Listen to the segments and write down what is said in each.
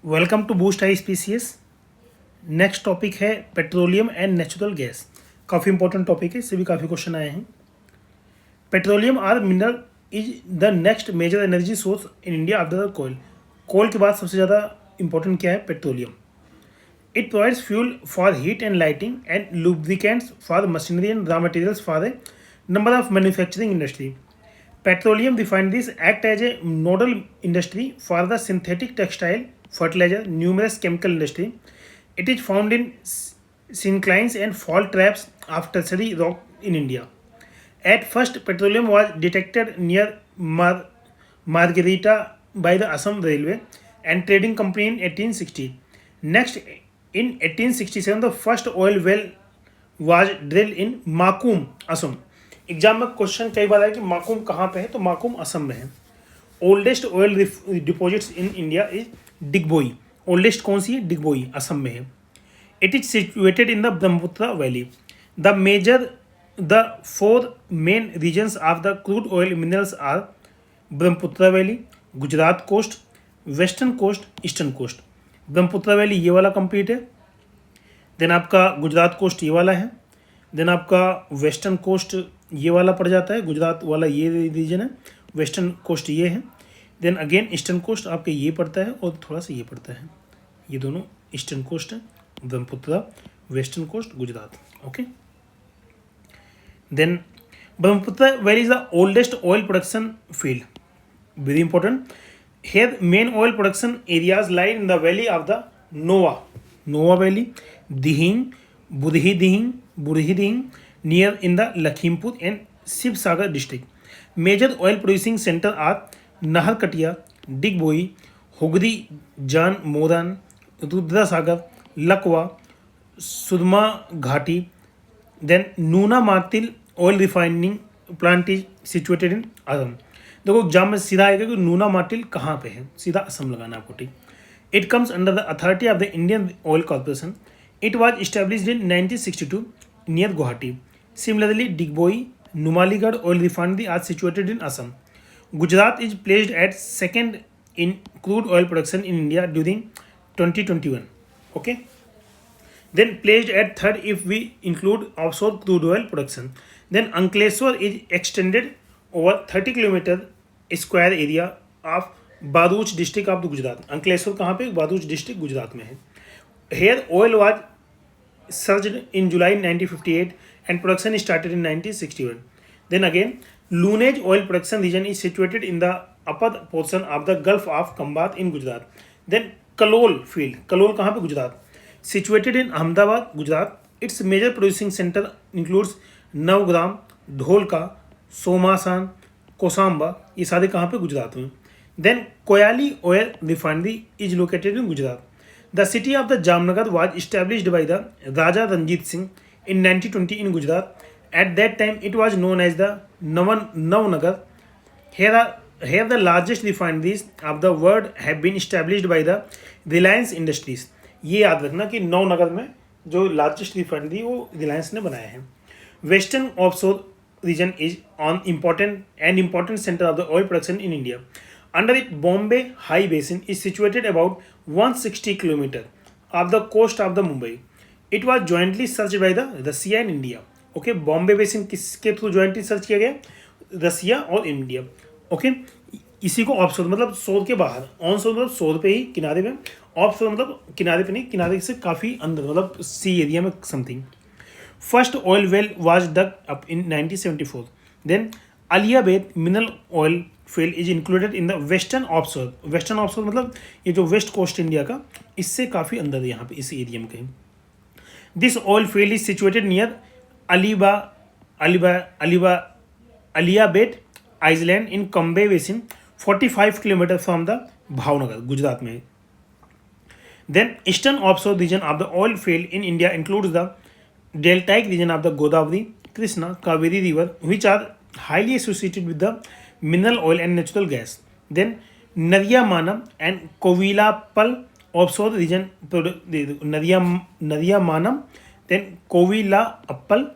Welcome to Boost I SPCS. Next topic है petroleum and natural gas. काफ़ी important topic है, इससे भी काफ़ी क्वेश्चन आए हैं। Petroleum or mineral is the next major energy source in India after the कोयल। कोयल के बाद सबसे ज़्यादा इंपॉर्टेंट क्या है? Petroleum. It provides fuel for heat and lighting and lubricants for machinery and raw materials for a number of manufacturing industry. Petroleum refineries act as a nodal industry for the synthetic textile, fertilizer, numerous chemical industry. It is found in synclines and fault traps of tertiary rock in India. At first, petroleum was detected near Margarita by the Assam Railway and Trading Company in 1860. Next, in 1867, the first oil well was drilled in Makum, Assam. Exam में question कई बार है कि माकूम कहाँ पे है, तो माकूम असम में है। Oldest oil deposits in India is Digboi. Oldest कौन सी है? डिगबोई, असम में है। It is situated in the Brahmaputra valley. The four main regions of the crude oil minerals are Brahmaputra valley, Gujarat coast, western coast, eastern coast. Brahmaputra valley ये वाला कंप्लीट है। Then आपका Gujarat coast ये वाला है। देन आपका वेस्टर्न कोस्ट ये वाला पड़ जाता है, गुजरात वाला ये रीजन है, वेस्टर्न कोस्ट ये है। देन अगेन ईस्टर्न कोस्ट आपके ये पड़ता है और थोड़ा सा ये पड़ता है। ये दोनों ईस्टर्न कोस्ट है, Brahmaputra, western coast, Gujarat. Okay. Then Brahmaputra valley is the oldest oil production field, very important. Here main oil production areas lie in the valley of the Noa valley, Dihing, Burhi near in the Lakhimpur and Sivsagar district. Major oil producing center are Naharkatia, Digboi, Hogri, Jan Moran, Rudrasagar, Lakwa, Sudma Ghati. Then Nuna Martil oil refining plant is situated in Assam. देखो exam में सीधा आएगा कि नूना मार्टिल कहाँ पे है, सीधा असम लगाना आपको, ठीक। It comes under the authority of the Indian oil corporation. It was established in 1962 near Guwahati. Similarly, Digboi, Numaligarh oil refinery are situated in Assam. Gujarat is placed at second in crude oil production in India during 2021. Okay. Then placed at third if we include offshore crude oil production. Then Ankleshwar is extended over 30 km square area of Bharuch district of the Gujarat. Ankleshwar कहाँ पे? Bharuch district Gujarat में है. Here oil was surged in July 1958 and production started in 1961. Then again, Lunaj oil production region is situated in the upper portion of the Gulf of Khambat in Gujarat. Then Kalol field, Kalol कहाँ पे? Gujarat. Situated in Ahmedabad, Gujarat. Its major producing center includes Navgram, Dholka, Somasan, Kosamba. ये सारे कहाँ पे? गुजरात में. Then Koyali oil refinery is located in Gujarat. The city of the Jamnagar was established by the Raja Ranjit Singh in 1920 in Gujarat. At that time, it was known as the Navnagar. Here the largest refineries of the world have been established by the Reliance Industries. ये याद रखना कि नवनगर में जो largest refinery वो रिलायंस ने बनाया है. Western offshore region is important center of the oil production in India. Under it, Bombay High Basin is situated about 160 km of the coast of the Mumbai. It was jointly searched by the Russia and India. Okay, Bombay basin किसके through jointly search किया गया? रसिया और India. Okay, इसी को offshore मतलब शोर के बाहर, ऑन शोर मतलब शोर पे ही किनारे में, ऑफशोर मतलब किनारे पे नहीं, किनारे से काफ़ी अंदर मतलब सी एरिया में something. First oil well was dug up in 1974. Then Aliabet mineral oil field is included in the western offshore. Western offshore मतलब ये जो वेस्ट कोस्ट इंडिया का, इससे काफ़ी अंदर है यहाँ पे इस एरिया में कहीं. This oil field is situated near Aliabet island in Cambay basin 45 kilometre from the Bhavnagar, Gujarat में. Then eastern offshore region of the oil field in India includes the deltaic region of the Godavari, Krishna, Kaveri river which are highly associated with the mineral oil and natural gas. Then Nariyamanam and Kovilapal offshore region, Nariyamanam, then Kovilapal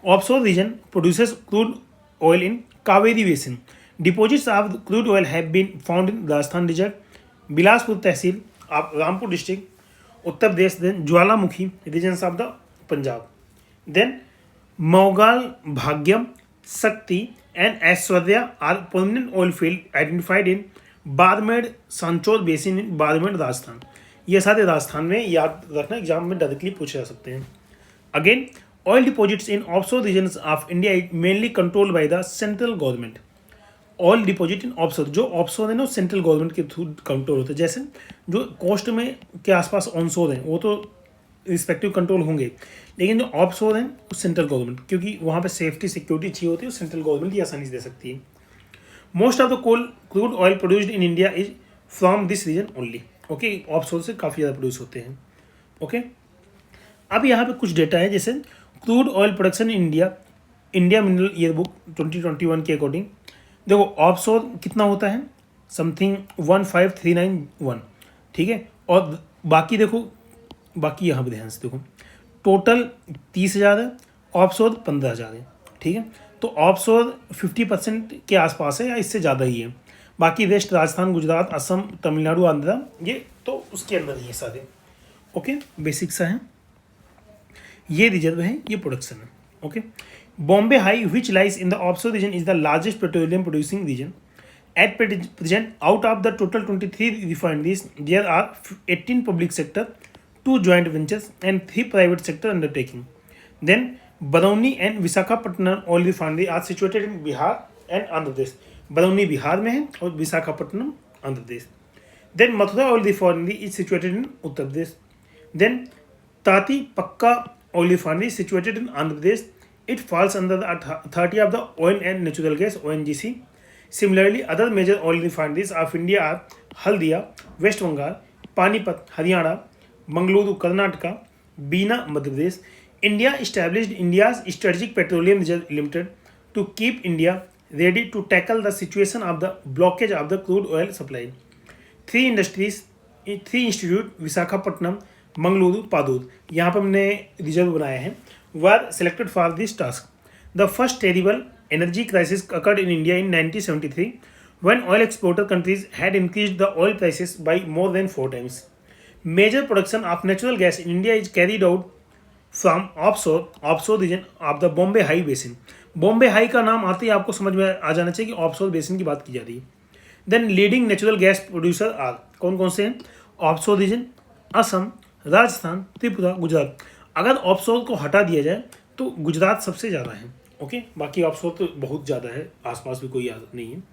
offshore region produces crude oil in Kaveri Basin. Deposits of crude oil have been found in Rajasthan Desert, Bilaspur Tehsil, आप Rampur district Uttar Pradesh, then Jwalamukhi regions of the Punjab, then Mangala, Bhagyam, Shakti and Aishwarya are permanent oil field identified in Barmer Sanchore basin in Barmer Rajasthan. ये सारे राजस्थान में, याद रखना exam में directly पूछे जा सकते हैं। Again oil deposits in offshore regions of India is mainly controlled by the central government. Oil deposit in offshore, जो ऑफशोर है ना सेंट्रल गवर्नमेंट के थ्रू कंट्रोल होता है। जैसे जो कोस्ट में के आसपास ऑनशोर हैं वो तो रिस्पेक्टिव कंट्रोल होंगे, लेकिन जो ऑफशोर हैं वो सेंट्रल गवर्नमेंट, क्योंकि वहाँ पे सेफ्टी सिक्योरिटी चाहिए होती है, सेंट्रल गवर्नमेंट ही आसानी से दे सकती है। Most of the coal crude oil produced in India is from this region only. Okay, offshore से काफ़ी ज़्यादा प्रोड्यूस होते हैं। ओके, अब यहाँ पे कुछ डेटा है, जैसे crude oil production in India, India mineral yearbook 2021 के अकॉर्डिंग देखो ऑफशोर कितना होता है, समथिंग 15391, ठीक है। और बाकी देखो, बाकी यहाँ पे ध्यान से देखो, टोटल 30,000 है, ऑफशोर 15,000 है, ठीक है। तो ऑफशोर 50% के आसपास है या इससे ज़्यादा ही है। बाकी रेस्ट राजस्थान, गुजरात, असम, तमिलनाडु, आंध्रा, ये तो उसके अंदर ही है सारे। ओके, बेसिक सा है। ये रिजर्व है, ये प्रोडक्शन है। Okay, Bombay High which lies in the offshore region is the largest petroleum producing region at present. Out of the total 23 refineries there are 18 public sector, 2 joint ventures and 3 private sector undertaking. Then Barauni and Visakhapatnam oil refinery are situated in Bihar and Andhra Pradesh. Barauni Bihar में है और Visakhapatnam Andhra Pradesh. Then Mathura oil refinery is situated in Uttar Pradesh. Then Tatipaka oil refinery situated in Andhra Pradesh. It falls under the authority of the oil and natural gas ONGC. Similarly, other major oil refineries of India are Haldia, West Bengal, Panipat, Haryana, Mangaluru, Karnataka, Bina, Madhya Pradesh. India established India's Strategic Petroleum Reserve Limited to keep India ready to tackle the situation of the blockage of the crude oil supply. Three institute, Visakhapatnam, Mangaluru, Padur, यहाँ पर हमने reserve बनाए हैं, were selected for this task. The first terrible energy crisis occurred in India in 1973 when oil exporter countries had increased the oil prices by more than 4 times. Major production of natural gas in India is carried out from offshore region of the Bombay High Basin. Bombay high का नाम आते ही आपको समझ में आ जाना चाहिए कि offshore basin की बात की जा रही है। Then leading natural gas producer are कौन कौन से हैं? Offshore region Assam, Rajasthan, Tripura, Gujarat. अगर ऑफशोर को हटा दिया जाए तो गुजरात सबसे ज़्यादा है। ओके, बाकी ऑफशोर तो बहुत ज़्यादा है, आसपास भी कोई याद नहीं है।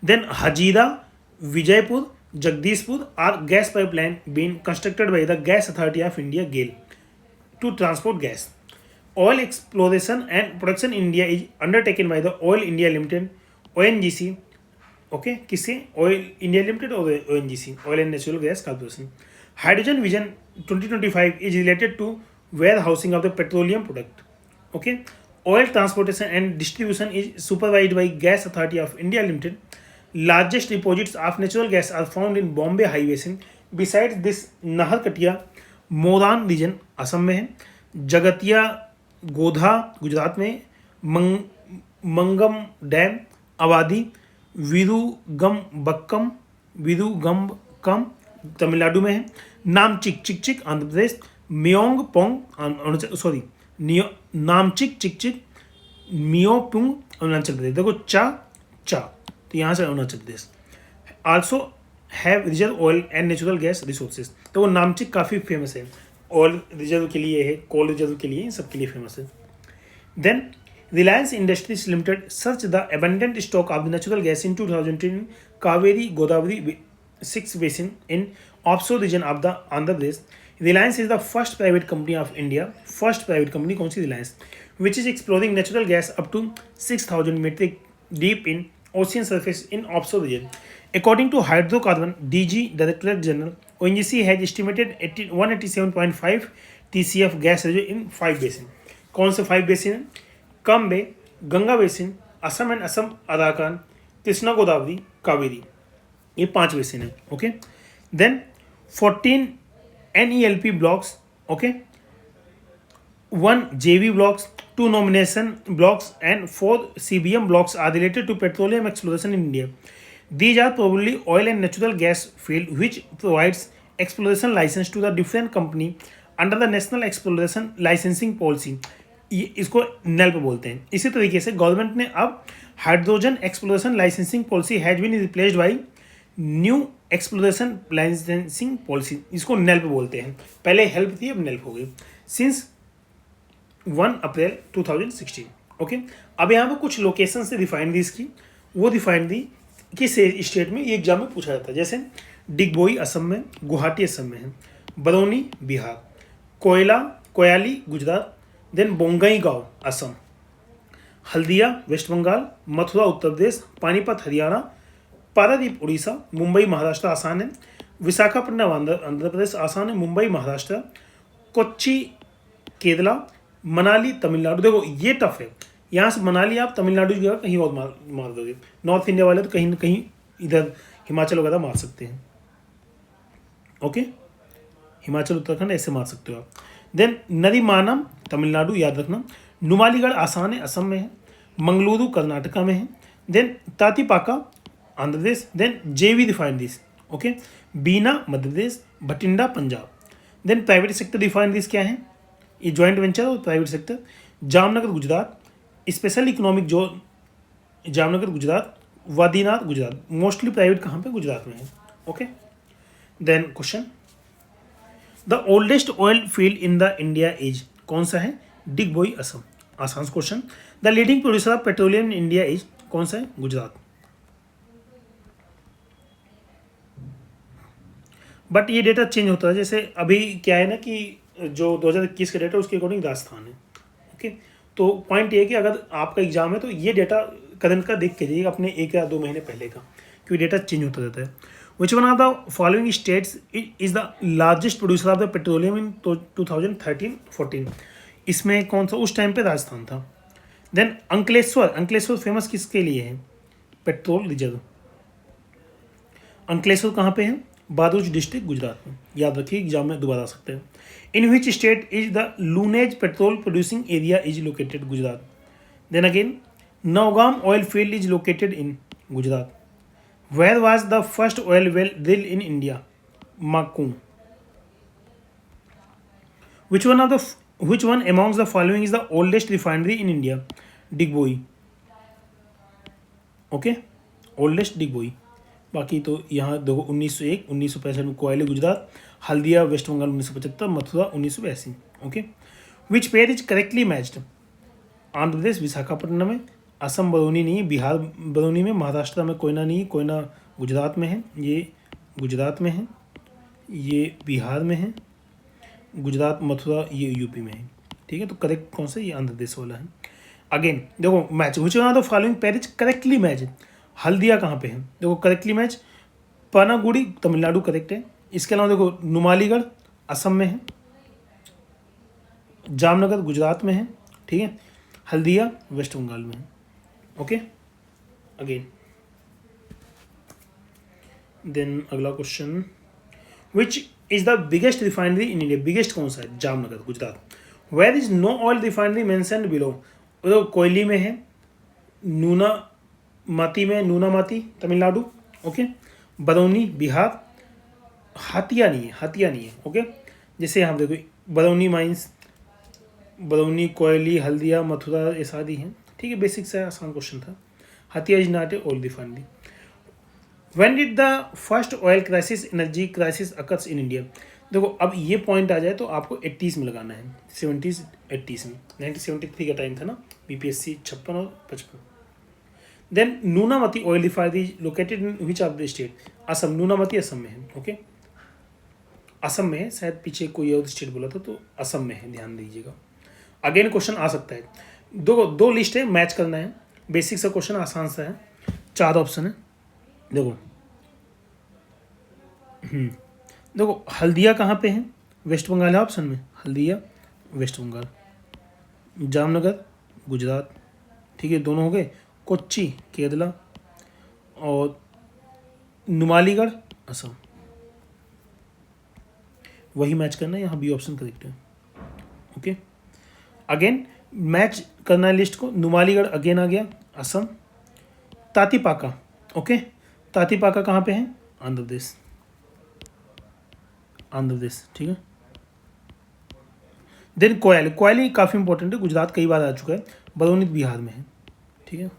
Then Hazira, Vijaypur, Jagdishpur are gas pipeline been constructed by the gas authority of India GAIL to transport gas. Oil exploration and production in India is undertaken by the Oil India Limited ONGC. Okay, किससे? ऑयल इंडिया लिमिटेड और ONGC, oil and natural gas corporation. Hydrogen vision 2025 is related to warehousing of the petroleum product. Okay, oil transportation and distribution is supervised by gas authority of India limited. Largest deposits of natural gas are found in Bombay High basin. Besides this Naharkatia Moran region Assam में है, जगतिया गोधा गुजरात में, मंगम dam अवादी, विरुगम्बकम Tamil Nadu में है, नामचिक चिकचिक आंध्र प्रदेश, मियोंग पोंग नामचिक चिकचिक मियोपुंग अरुणाचल प्रदेश। देखो चा तो यहाँ से Arunachal Pradesh. Also have reserve oil and natural gas resources. तो वो नामचिक काफ़ी फेमस है, ऑयल रिजर्व के लिए है, कोल रिजर्व के लिए, इन सब के लिए फेमस है। Then Reliance Industries Limited search the abundant stock of the natural gas in 2010 Kaveri Godavari 6 basin in offshore region of the Andhra Pradesh. Reliance is the first private company of India, first private company कौन सी? Reliance, which is exploring natural gas up to 6,000 metric deep in ocean surface in offshore region. According to Hydrocarbon DG Directorate General, ONGC has estimated 187.5 TCF gas reserve in 5 basin. कौन से 5 basin हैं? Cambay, Ganga basin, Assam and Assam Arakan, Krishna Godavari, Kaveri, ये 5 basin हैं। Okay, then 14 NELP blocks, okay, 1 JV blocks, 2 nomination blocks and 4 CBM blocks are related to petroleum exploration in India. These are probably oil and natural gas field which provides exploration license to the different company under the National Exploration Licensing Policy. ये इसको NELP बोलते हैं. इसी तरीके से government ने अब hydrogen exploration licensing policy has been replaced by new exploration licensing policy. इसको नेल्प बोलते हैं. पहले हेल्प थी, अब नेल्प हो गई सिंस 1 अप्रैल 2016. ओके, अब यहाँ पर कुछ लोकेशन से डिफाइन दी इसकी, वो डिफाइन दी किस स्टेट में, ये एग्जाम में पूछा जाता है. जैसे डिगबोई असम में, गुवाहाटी असम में है, बरौनी बिहार, कोयाली गुजरात, देन बोंगईगांव असम, हल्दिया वेस्ट बंगाल, मथुरा उत्तर प्रदेश, पानीपत हरियाणा, पारादीप उड़ीसा, मुंबई महाराष्ट्र आसान है, विशाखापट्टनम आंध्र प्रदेश आसान है, मुंबई महाराष्ट्र, कोच्चि केरला, मनाली तमिलनाडु. देखो ये टफ है, यहाँ से मनाली आप तमिलनाडु की जगह कहीं और मार दोगे. नॉर्थ इंडिया वाले तो कहीं ना कहीं इधर हिमाचल वगैरह मार सकते हैं. ओके, हिमाचल उत्तराखंड ऐसे मार सकते हो आप. देन नरीमानम तमिलनाडु याद रखना, नुमालीगढ़ आसान है असम में है, मंगलुरु कर्नाटका में है, then Tatipaka Andhra Pradesh, then JV define this. Okay, Bina Madhya Pradesh, Bathinda Punjab. Then private sector define this क्या है, ये जॉइंट वेंचर और private sector. Jamnagar Gujarat, special economic zone Jamnagar Gujarat, Vadinar Gujarat. Mostly private कहाँ पे, गुजरात में है. Okay, then question, the oldest oil field in the India is, कौन सा है, डिगबोई असम. आसान question. The leading producer of petroleum in India is, कौन सा है, गुजरात. बट ये डेटा चेंज होता है. जैसे अभी क्या है ना कि जो 2021 का डेटा उसके अकॉर्डिंग राजस्थान है. ओके, तो पॉइंट ये है कि अगर आपका एग्जाम है तो ये डेटा करंट का देख के जाइएगा अपने 1 या 2 महीने पहले का, क्योंकि डेटा चेंज होता रहता है. Which one of the following states is the largest producer of the petroleum in 2013-14. इसमें कौन सा, उस टाइम पे राजस्थान था. देन अंकलेश्वर फेमस किसके लिए है, पेट्रोल रिजर्व. अंकलेश्वर कहाँ पे है, बारूच डिस्ट्रिक्ट गुजरात में. याद रखिए, एग्जाम में दोबारा आ सकते हैं. In which state is the Lunej petrol producing area is located, Gujarat. Then again Nawagam oil field is located in Gujarat. Where was the first oil well drill in India, Makum. Which one amongst the following is the oldest refinery in India? Digboi. Okay, oldest Digboi. बाकी तो यहाँ देखो 1901, 1965 में Koyali Gujarat, Haldia west Bengal 1975, Mathura 1982. Okay, which pair is correctly matched, Andhra Pradesh Visakhapatnam में, असम बरौनी नहीं, बिहार बरौनी में, महाराष्ट्र में कोयना नहीं, कोयना गुजरात में है, ये गुजरात में है, ये बिहार में है, गुजरात मथुरा ये यूपी में है. ठीक है, तो करेक्ट कौन सा, ये आंध्र प्रदेश वाला है. अगेन देखो match, which one of the following pair is correctly match. Haldia कहाँ पे है, देखो करेक्टली मैच, पनागुड़ी तमिलनाडु करेक्ट है. इसके अलावा देखो नुमालीगढ़ असम में है, जामनगर गुजरात में है. ठीक है, हल्दिया वेस्ट बंगाल में है. ओके, अगेन देन अगला question, which is the biggest refinery in India. Biggest कौन सा है, Jamnagar Gujarat. Where is no oil refinery mentioned below, तो कोयली में है, नूनामाती में, नूनामाती तमिलनाडु. ओके, बरौनी बिहार, हातिया नहीं है. ओके, जैसे यहाँ देखो बरौनी माइंस, बरौनी कोयली हल्दिया मथुरा ये सारी हैं. ठीक है, बेसिक से आसान क्वेश्चन था. Hatia is not a oil refinery. When did the first oil crisis, energy crisis occurs in India? देखो अब ये पॉइंट आ जाए तो आपको 80s में लगाना है, 70s 80s में. 1973 का टाइम था ना, BPSC 56 और 55. Then Noonmati oil refinery located in which of the state, Assam. Noonmati Assam में है. ओके, असम में है, शायद पीछे कोई और स्टेट बोला था, तो असम में है, ध्यान दीजिएगा. अगेन क्वेश्चन आ सकता है, दो लिस्ट है, मैच करना है. बेसिक सा क्वेश्चन, आसान सा है, 4 ऑप्शन है. देखो हल्दिया कहाँ पे है, वेस्ट बंगाल है ऑप्शन में, हल्दिया वेस्ट बंगाल. जामनगर गुजरात. ठीक है, दोनों हो गए. कोच्चि केरला और नुमालीगढ़ असम. वही मैच करना है, यहाँ बी ऑप्शन करेक्ट है. ओके, अगेन मैच करना है लिस्ट को. नुमालीगढ़ अगेन आ गया, असम. तातीपाका. ओके, तातीपाका कहाँ पे है? आंध्र प्रदेश, आंध्र प्रदेश, ठीक है। देन कोयली, कोयली काफ़ी इंपॉर्टेंट है, गुजरात कई बार आ चुका है, बरौनी बिहार में है, ठीक है।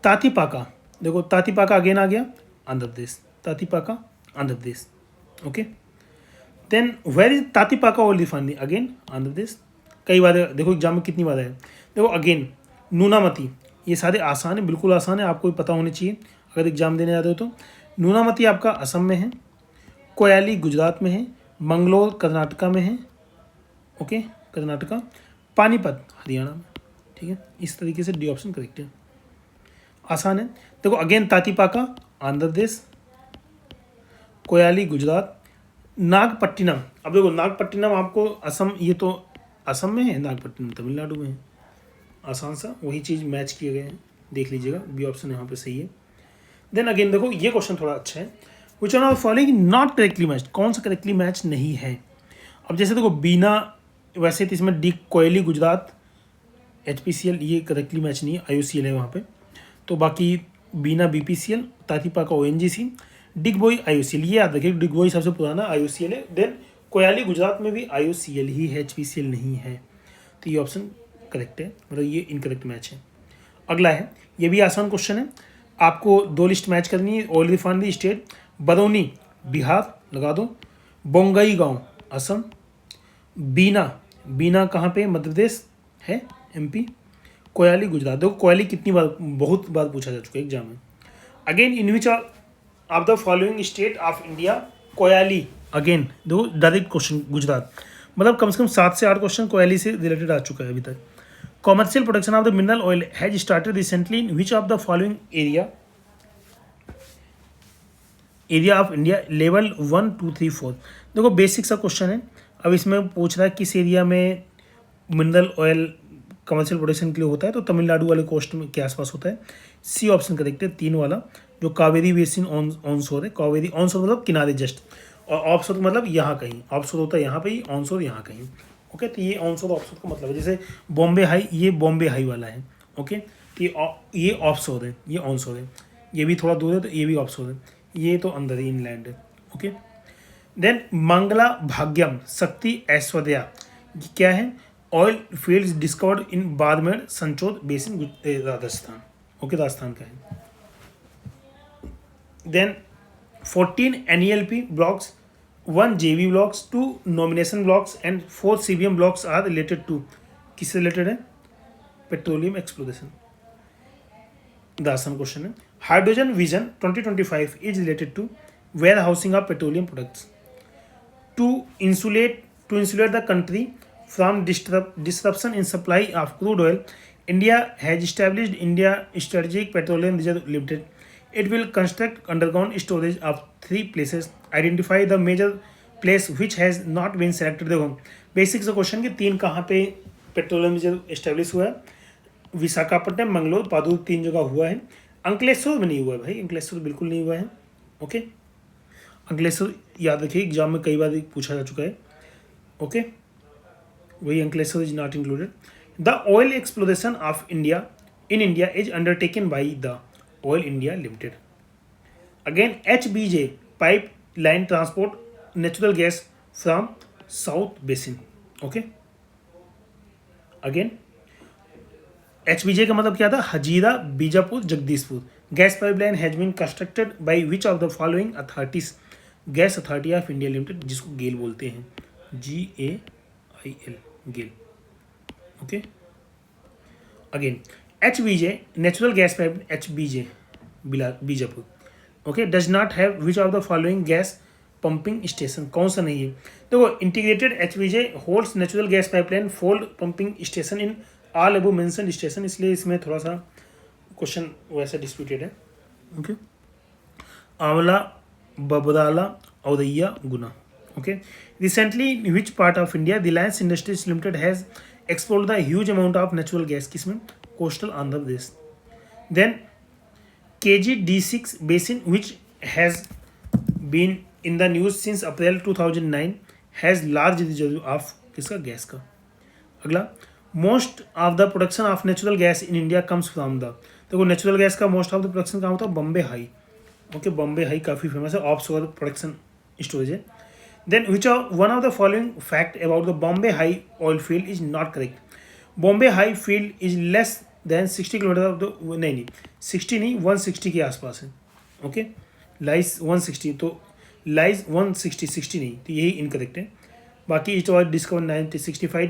तातीपाका, देखो तातीपाका अगेन आ गया, Andhra Pradesh, Tatipaka Andhra Pradesh, okay. Then where is Tatipaka oil refinery? Again Andhra Pradesh, कई बार देखो एग्जाम में कितनी बार है। देखो अगेन नूनामती, ये सारे आसान है, बिल्कुल आसान है, आपको भी पता होने चाहिए अगर एग्जाम देने जाते हो तो। नूनामती आपका असम में है, कोयली गुजरात में है, मंगलोर कर्नाटका में है, ओके कर्नाटका, पानीपत हरियाणा में, ठीक है। इस तरीके से डी ऑप्शन करेक्ट है, आसान है। देखो अगेन तातीपाका आंध्र प्रदेश, कोयली गुजरात, नागपट्टिनम, अब देखो नागपट्टिनम आपको असम, ये तो असम में है, नागपट्टिनम तमिलनाडु में है, आसान सा वही चीज़ मैच किए गए हैं, देख लीजिएगा, बी ऑप्शन यहाँ पे सही है। देन अगेन देखो ये क्वेश्चन थोड़ा अच्छा है, which one of following not correctly match, कौन सा करेक्टली मैच नहीं है। अब जैसे देखो बीना, वैसे तो इसमें डी कोयली गुजरात HPCL ये करेक्टली मैच नहीं है, IOCL है वहाँ पे, तो बाकी बीना BPCL, Tatipaka ONGC, Digboi IOCL, ये याद रखिए डिगबोई सबसे पुराना IOCL है। देन कोयली गुजरात में भी IOCL ही है, HPCL नहीं है, तो ये ऑप्शन करेक्ट है, मतलब ये इनकरेक्ट मैच है। अगला है, ये भी आसान क्वेश्चन है, आपको दो लिस्ट मैच करनी है, oil refinery state, Barauni Bihar लगा दो, बोंगईगांव असम, बीना, बीना कहाँ पे? मध्य प्रदेश है, MP, कोयली गुजरात। देखो कोयली कितनी बार, बहुत बार पूछा जा चुका है एग्जाम में। Again in which of the following state of India Koyali, again देखो डायरेक्ट क्वेश्चन गुजरात, मतलब कम से कम 7 से 8 क्वेश्चन कोयली से रिलेटेड आ चुका है अभी तक। Commercial production of the mineral oil has started recently in which of the following area, area of India, level 1 2 3 4। देखो बेसिक सा क्वेश्चन है, अब इसमें पूछ रहा है किस एरिया में मिनरल ऑयल कमर्शियल प्रोडक्शन के लिए होता है, तो तमिलनाडु वाले कोस्ट में के आसपास होता है, C ऑप्शन करेक्ट है, 3 वाला, जो कावेरी बेसिन ऑनशोर है, कावेरी ऑनशोर मतलब किनारे जस्ट, और ऑफशोर मतलब यहाँ कहीं, ऑफशोर होता है यहाँ पे ही, ऑनशोर यहाँ कहीं, ओके। तो ये ऑनशोर ऑफशोर का मतलब है, जैसे बॉम्बे हाई, ये बॉम्बे हाई वाला है, ओके, तो ये ऑफशोर है, ये ऑनशोर है, ये भी थोड़ा दूर है तो ये भी ऑफशोर है, ये तो अंदर ही इनलैंड है, ओके। देन मंगला भाग्यम शक्ति ऐश्वर्या, ये क्या है? Oil fields discovered in Barmer Sanchore basin, Rajasthan, okay Rajasthan का है। Then 14 NELP blocks, 1 JV blocks, 2 nomination blocks and 4 CBM blocks are related to, किससे रिलेटेड है? पेट्रोलियम एक्सप्लोरेशन, द आसान क्वेश्चन है। Hydrogen vision 2025 is related to warehousing of petroleum products, to insulate the country from disruption in supply of crude oil. India has established India Strategic Petroleum Reserve Limited. It will construct underground storage of 3 places. Identify the major place which has not been selected. देखो basic सा question कि 3 कहाँ पे petroleum reserve establish हुआ है? विशाखापट्टनम, मंगलोर, पादुर, 3 जगह हुआ है। अंकलेश्वर में नहीं हुआ है भाई, अंकलेश्वर बिल्कुल नहीं हुआ है, ओके। अंकलेश्वर याद रखिए एग्जाम में कई बार पूछा जा चुका है, ओके, वही Ankleshwar is not included. The oil exploration of India in India is undertaken by the oil India limited. Again HBJ pipe line transport natural gas from south basin, okay. Again HBJ का मतलब क्या था? Hazira Bijapur Jagdishpur. Gas pipeline has been constructed by which of the following authorities, gas authority of India limited, जिसको GAIL बोलते हैं, GAIL, GAIL, okay. Again HBJ natural gas pipe, HBJ Bijapur, okay, does not have which of the following gas pumping station, कौन सा नहीं है? देखो integrated HBJ holds natural gas pipeline fold pumping station in all above mentioned station, इसलिए इसमें थोड़ा सा question वैसे डिस्प्यूटेड है, okay. Aonla, Babrala, Auraiya, Guna, okay. Recently in which part of India Reliance Industries Limited has explored the huge amount of natural gas, किसमें? Coastal Andhra Pradesh. Then KG-D6 basin which has been in the news since April 2009 has large reserve of किसका? Gas का। अगला, most of the production of natural gas in India comes from the, देखो natural gas का most of the production कहाँ होता है, Bombay High. Okay, Bombay High काफ़ी famous है, ऑफ शोर प्रोडक्शन स्टोरेज है। Then which are one of the following fact about the Bombay High oil field is not correct. Bombay High field is less than 60 kilometre of the, नहीं 60 नहीं, 160 के आसपास है। Okay, lies 160, तो lies 160, 60 नहीं, तो यही इनकरेक्ट है। बाकी it was discover 1965,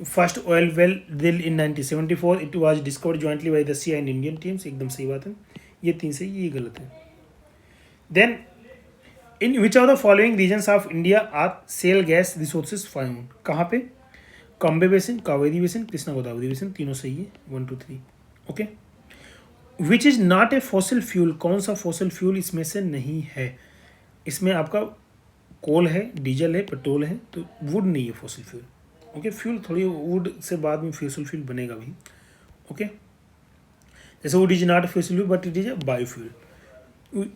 first oil well drill in 1974, it was discovered jointly by Russia and Indian teams, एकदम सही बात है। ये 3 से ये गलत है। Then in which of the following regions of India are shale gas resources found, कहाँ पे, Cambay basin, Kaveri basin, Krishna Godavari basin, तीनों सही है, 1 2 3। Okay, which is not a fossil fuel, कौन सा फॉसिल फ्यूल इसमें से नहीं है। इसमें आपका कोल है, डीजल है, पेट्रोल है, तो वुड नहीं है फॉसिल फ्यूल। ओके, फ्यूल थोड़ी वुड से बाद में फॉसिल फ्यूल बनेगा भी। ओके, जैसे would is not fossil fuel but it is A biofuel.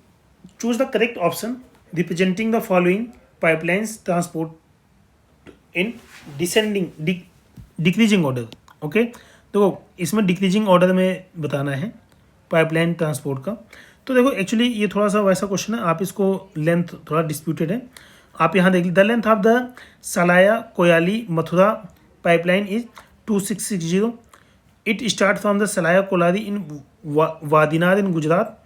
Choose the correct option representing the following pipelines transport in descending decreasing order. Okay, तो इसमें decreasing order में बताना है पाइपलाइन ट्रांसपोर्ट का। तो देखो एक्चुअली ये थोड़ा सा वैसा क्वेश्चन है, आप इसको लेंथ थोड़ा डिस्प्यूटेड है। आप यहाँ देख लीजिए, the length of the Salaya Koyali Mathura pipeline is 2660। It start from the Salaya Koyali in Vadinar in Gujarat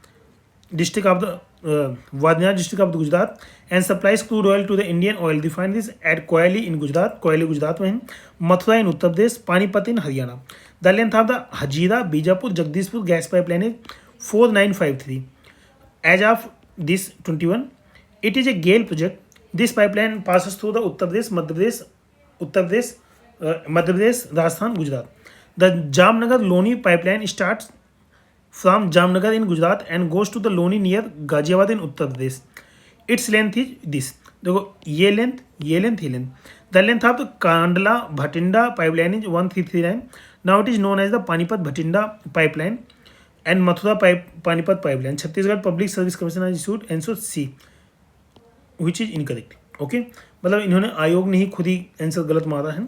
district of the Vadinar district of the Gujarat and supplies crude oil to the Indian oil refineries at Koyali in Gujarat, Koyali Gujarat में है, Mathura in Uttar Pradesh, Panipat in Haryana. The length of the Hazira Bijapur Jagdishpur gas pipeline is 4953 as of this 21। It is a GAIL project. This pipeline passes through the Uttar Pradesh, Madhya Pradesh, Rajasthan, Gujarat. The Jamnagar Loni pipeline start from Jamnagar in Gujarat and goes to the Loni near Ghaziabad in Uttar Pradesh. Its length is this. देखो ये length, ये length, ये length. The length of the Kandla Bhatinda pipeline is 1339। Now it is known as the Panipat Bhatinda pipeline and Mathura Panipat pipeline. Chhattisgarh public service commission institute answer C, which is incorrect. Okay, मतलब इन्होंने आयोग ने ही खुद ही answer गलत मारा है।